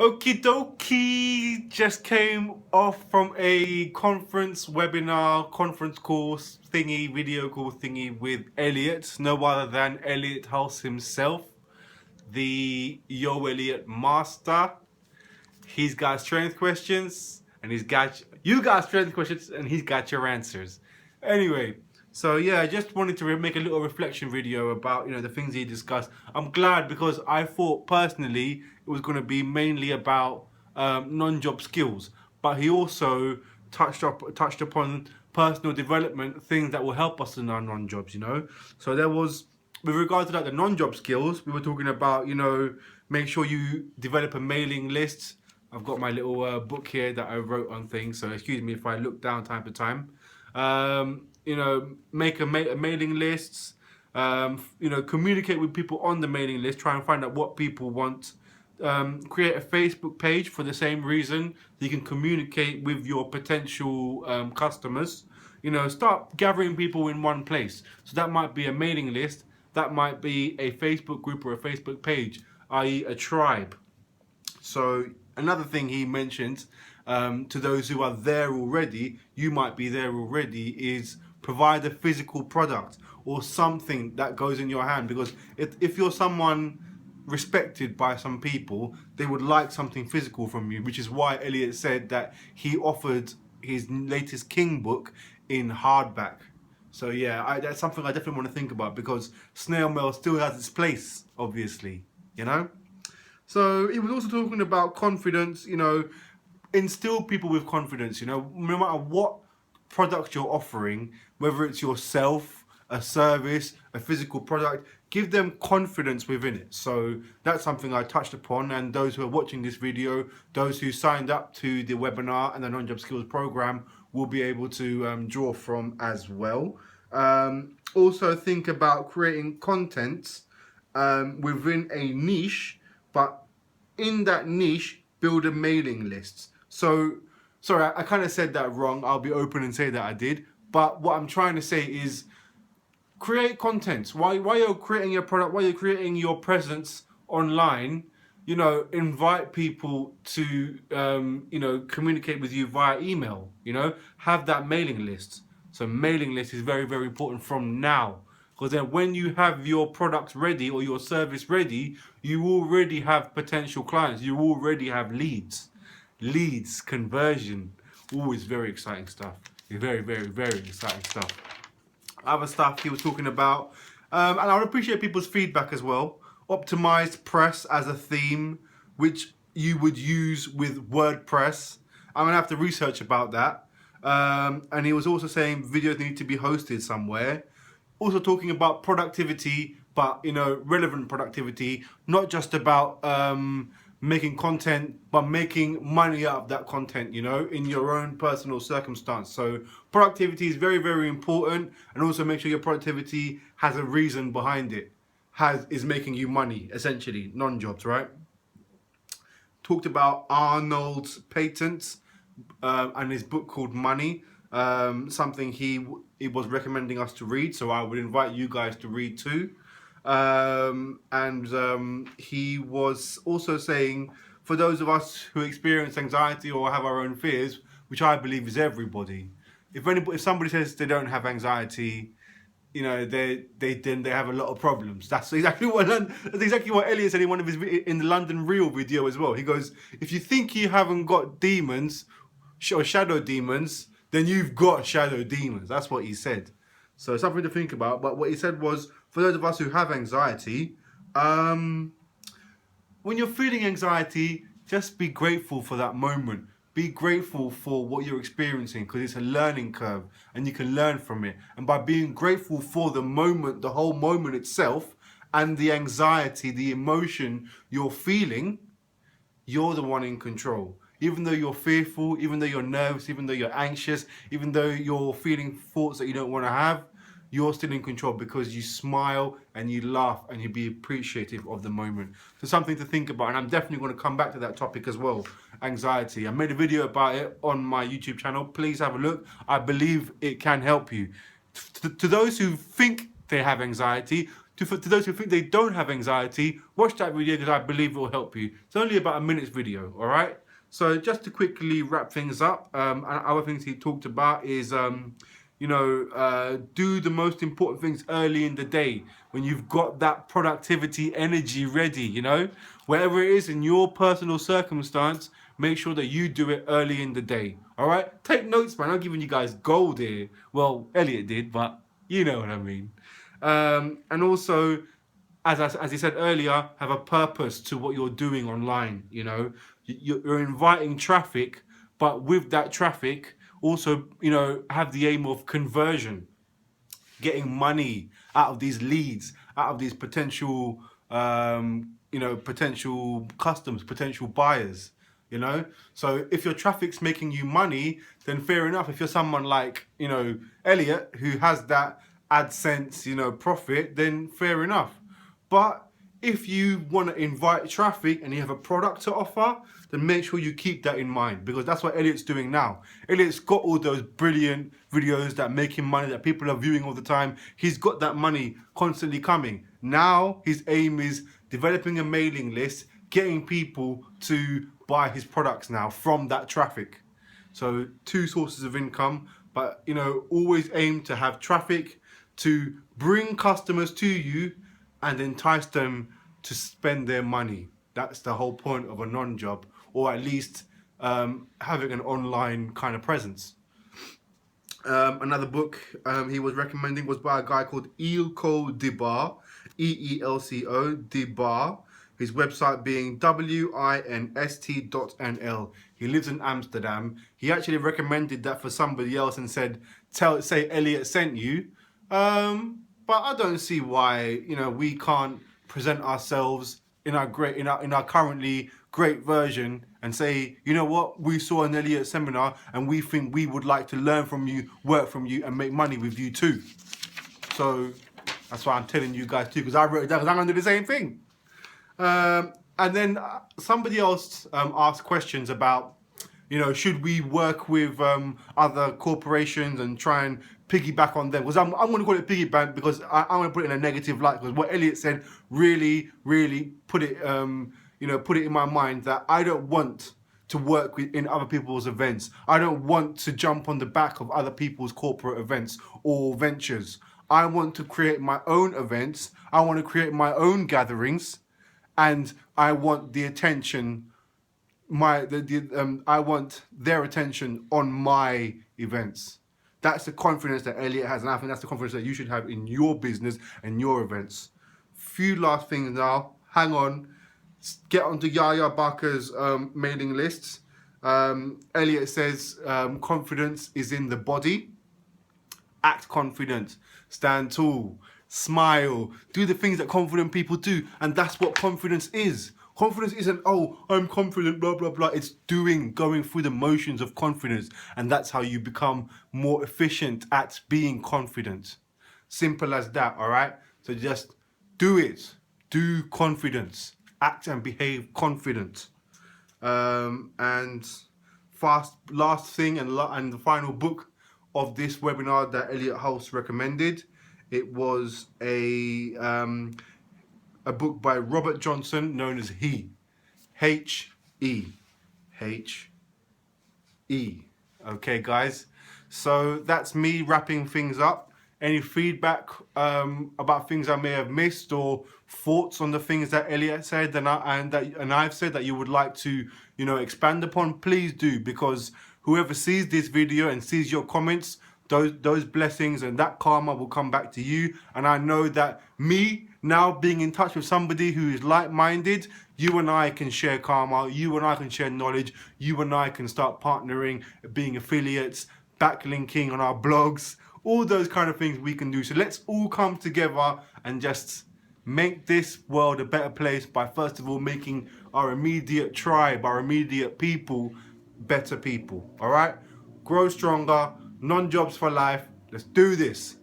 Okie dokie, just came off from a conference webinar, conference course thingy, video call thingy with Elliott, no other than Elliott Hulse himself, the Yo Elliott master. He's got strength questions and you got strength questions and he's got your answers. Anyway, so yeah, I just wanted to make a little reflection video about, the things he discussed. I'm glad because I thought personally it was going to be mainly about non-job skills, but he also touched upon personal development, things that will help us in our non-jobs, So there was, with regard to the non-job skills, we were talking about, make sure you develop a mailing list. I've got my little book here that I wrote on things, so excuse me if I look down time to time. Make a mailing lists, communicate with people on the mailing list, try and find out what people want. Create a Facebook page for the same reason. You can communicate with your potential customers. Start gathering people in one place. So that might be a mailing list, that might be a Facebook group or a Facebook page, i.e. a tribe. So another thing he mentioned, to those who are there already, you might be there already, is provide a physical product or something that goes in your hand. Because if you're someone respected by some people, they would like something physical from you, which is why Elliott said that he offered his latest King book in hardback. So yeah, that's something I definitely want to think about, because snail mail still has its place, obviously, So he was also talking about confidence, instill people with confidence, no matter what product you're offering, whether it's yourself, a service, a physical product, give them confidence within it. So that's something I touched upon, and those who are watching this video, those who signed up to the webinar and the non-job skills program will be able to draw from as well. Also think about creating content within a niche, but in that niche, build a mailing list. So, sorry, I kind of said that wrong. I'll be open and say that I did. But what I'm trying to say is create content. While you're creating your product, while you're creating your presence online, invite people to, communicate with you via email, have that mailing list. So mailing list is very, very important from now. Because then when you have your product ready or your service ready, you already have potential clients. You already have leads. Leads, conversion, always very exciting stuff. Very, very, very exciting stuff. Other stuff he was talking about, and I would appreciate people's feedback as well. Optimized press as a theme, which you would use with WordPress. I'm going to have to research about that. And he was also saying videos need to be hosted somewhere. Also talking about productivity, but relevant productivity, not just about making content, but making money out of that content, in your own personal circumstance. So productivity is very, very important, and also make sure your productivity has a reason behind it, is making you money, essentially, non-jobs, right? Talked about Arnold's patents and his book called Money. Something he was recommending us to read, so I would invite you guys to read too. He was also saying, for those of us who experience anxiety or have our own fears, which I believe is everybody, if somebody says they don't have anxiety, they have a lot of problems. That's exactly what Elliott said in the London Real video as well. He goes, if you think you haven't got demons or shadow demons, then you've got shadow demons. That's what he said. So something to think about. But what he said was, for those of us who have anxiety, when you're feeling anxiety, just be grateful for that moment. Be grateful for what you're experiencing, because it's a learning curve and you can learn from it. And by being grateful for the moment, the whole moment itself, and the anxiety, the emotion you're feeling, you're the one in control. Even though you're fearful, even though you're nervous, even though you're anxious, even though you're feeling thoughts that you don't want to have, you're still in control, because you smile and you laugh and you be appreciative of the moment. So something to think about, and I'm definitely going to come back to that topic as well, anxiety. I made a video about it on my YouTube channel. Please have a look. I believe it can help you. To those who think they have anxiety, for those who think they don't have anxiety, watch that video because I believe it will help you. It's only about a minute's video, all right? So just to quickly wrap things up, and other things he talked about is, you know, do the most important things early in the day when you've got that productivity energy ready, you know? Wherever it is in your personal circumstance, make sure that you do it early in the day, all right? Take notes, man. I'm giving you guys gold here. Well, Elliott did, but you know what I mean. And also, as he said earlier, have a purpose to what you're doing online, you know? You're inviting traffic, but with that traffic, also, you know, have the aim of conversion, getting money out of these leads, out of these potential, you know, potential customers, potential buyers, you know? So if your traffic's making you money, then fair enough. If you're someone like, you know, Elliott, who has that AdSense, you know, profit, then fair enough. But if you want to invite traffic and you have a product to offer, then make sure you keep that in mind, because that's what Elliott's doing now. Elliott's got all those brilliant videos that make him money, that people are viewing all the time. He's got that money constantly coming. Now his aim is developing a mailing list, getting people to buy his products now from that traffic. So 2 sources of income, but you know, always aim to have traffic to bring customers to you and entice them to spend their money. That's the whole point of a non-job, or at least having an online kind of presence. Another book he was recommending was by a guy called Eelco Debar, E-E-L-C-O, Debar. His website being winst.nl. He lives in Amsterdam. He actually recommended that for somebody else and said, say Elliott sent you. But I don't see why, you know, we can't present ourselves in our currently great version and say, you know what, we saw an Elliott seminar and we think we would like to learn from you, work from you, and make money with you too. So that's why I'm telling you guys too, because I wrote it down, because I'm gonna do the same thing. And then somebody else asked questions about, you know, should we work with other corporations and try and piggyback on them? Because I'm going to call it piggyback, because I want to put it in a negative light, because what Elliott said really put it, you know, put it in my mind that I don't want to work in other people's events. I don't want to jump on the back of other people's corporate events or ventures. I want to create my own events. I want to create my own gatherings, and I want the attention. I want their attention on my events. That's the confidence that Elliott has, and I think that's the confidence that you should have in your business and your events. Few last things now. Hang on. Get onto Yaya Barker's mailing lists. Elliott says confidence is in the body. Act confident. Stand tall. Smile. Do the things that confident people do, and that's what confidence is. Confidence isn't, oh, I'm confident, blah, blah, blah. It's going through the motions of confidence. And that's how you become more efficient at being confident. Simple as that, all right? So just do it. Do confidence. Act and behave confident. And last thing and the final book of this webinar that Elliott Hulse recommended, it was a book by Robert Johnson known as He. H-E. H-E. Okay, guys. So that's me wrapping things up. Any feedback about things I may have missed, or thoughts on the things that Elliott said and I've said that you would like to, you know, expand upon, please do, because whoever sees this video and sees your comments, those blessings and that karma will come back to you. And I know that me now being in touch with somebody who is like-minded, you and I can share karma, you and I can share knowledge, you and I can start partnering, being affiliates, backlinking on our blogs, all those kind of things we can do. So let's all come together and just make this world a better place by, first of all, making our immediate tribe, our immediate people, better people. All right? Grow stronger, non-jobs for life. Let's do this.